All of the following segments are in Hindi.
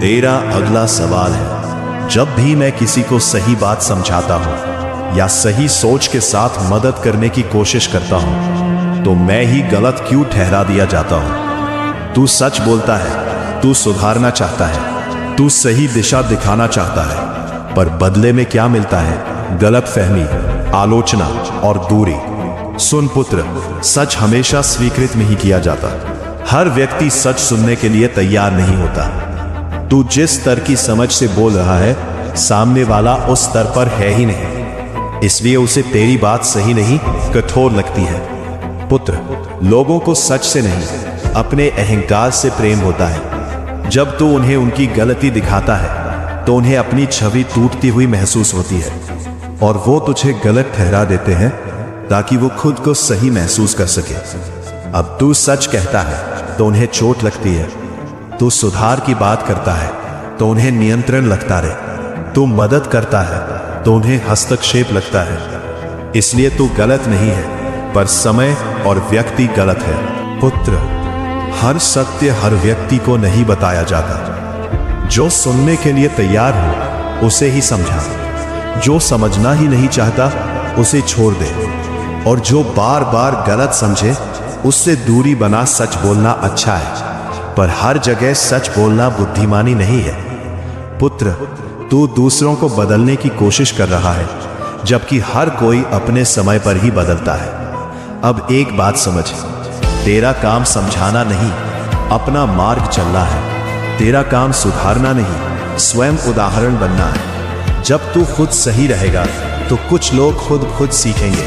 तेरा अगला सवाल है, जब भी मैं किसी को सही बात समझाता हूं या सही सोच के साथ मदद करने की कोशिश करता हूं तो मैं ही गलत क्यों ठहरा दिया जाता हूं? तू सच बोलता है, तू सुधारना चाहता है, तू सही दिशा दिखाना चाहता है, पर बदले में क्या मिलता है? गलतफहमी, आलोचना और दूरी। सुन पुत्र, सच हमेशा स्वीकृत नहीं किया जाता। हर व्यक्ति सच सुनने के लिए तैयार नहीं होता। तू जिस स्तर की समझ से बोल रहा है, सामने वाला उस स्तर पर है ही नहीं, इसलिए उसे तेरी बात सही नहीं, कठोर लगती है। पुत्र, लोगों को सच से नहीं, अपने अहंकार से प्रेम होता है। जब तू उन्हें उनकी गलती दिखाता है तो उन्हें अपनी छवि टूटती हुई महसूस होती है और वो तुझे गलत ठहरा देते हैं ताकि वो खुद को सही महसूस कर सके। अब तू सच कहता है तो उन्हें चोट लगती है, तू सुधार की बात करता है तो उन्हें नियंत्रण लगता है, तू मदद करता है तो उन्हें हस्तक्षेप लगता है। इसलिए तू गलत नहीं है, पर समय और व्यक्ति गलत है। पुत्र, हर सत्य हर व्यक्ति को नहीं बताया जाता। जो सुनने के लिए तैयार हो उसे ही समझा, जो समझना ही नहीं चाहता उसे छोड़ दे, और जो बार बार गलत समझे उससे दूरी बना। सच बोलना अच्छा है, पर हर जगह सच बोलना बुद्धिमानी नहीं है। पुत्र, तू दूसरों को बदलने की कोशिश कर रहा है, जबकि हर कोई अपने समय पर ही बदलता है। अब एक बात समझ, तेरा काम समझाना नहीं, अपना मार्ग चलना है। तेरा काम सुधारना नहीं, स्वयं उदाहरण बनना है। जब तू खुद सही रहेगा तो कुछ लोग खुद सीखेंगे,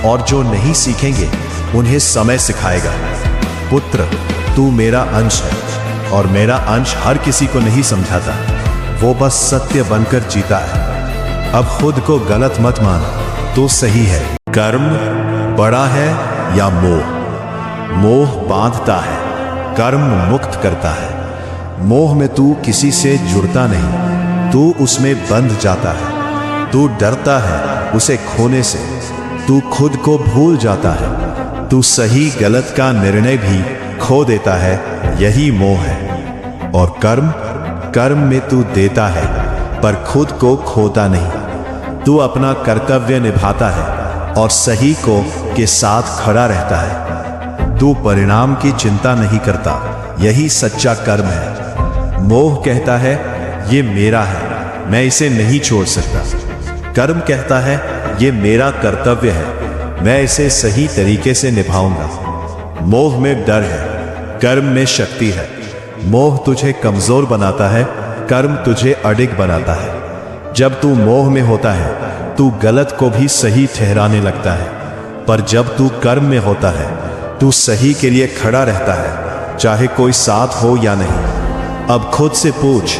और जो नहीं सीखेंगे उन्हें समय सिखाएगा। पुत्र, तू मेरा अंश है, और मेरा अंश हर किसी को नहीं समझाता, वो बस सत्य बनकर जीता है। अब खुद को गलत मत मान, तू सही है। कर्म बड़ा है या मोह? मोह बांधता है, कर्म मुक्त करता है। मोह में तू किसी से जुड़ता नहीं, तू उसमें बंध जाता है। तू डरता है उसे खोने से, तू खुद को भूल जाता है, तू सही गलत का निर्णय भी खो देता है। यही मोह है। और कर्म में तू देता है, पर खुद को खोता नहीं। तू अपना कर्तव्य निभाता है और सही को के साथ खड़ा रहता है। तू परिणाम की चिंता नहीं करता, यही सच्चा कर्म है। मोह कहता है ये मेरा है, मैं इसे नहीं छोड़ सकता। कर्म कहता है ये मेरा कर्तव्य है, मैं इसे सही तरीके से निभाऊंगा। मोह में डर है, कर्म में शक्ति है। मोह तुझे कमजोर बनाता है, कर्म तुझे अडिग बनाता है। जब तू मोह में होता है तू गलत को भी सही ठहराने लगता है, पर जब तू कर्म में होता है तू सही के लिए खड़ा रहता है, चाहे कोई साथ हो या नहीं। अब खुद से पूछ,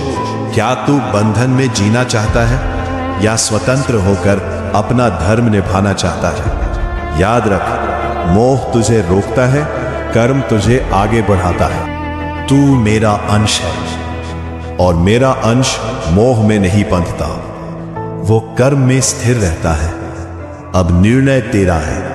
क्या तू बंधन में जीना चाहता है या स्वतंत्र होकर अपना धर्म निभाना चाहता है? याद रख, मोह तुझे रोकता है, कर्म तुझे आगे बढ़ाता है। तू मेरा अंश है, और मेरा अंश मोह में नहीं बंधता, वो कर्म में स्थिर रहता है। अब निर्णय तेरा है।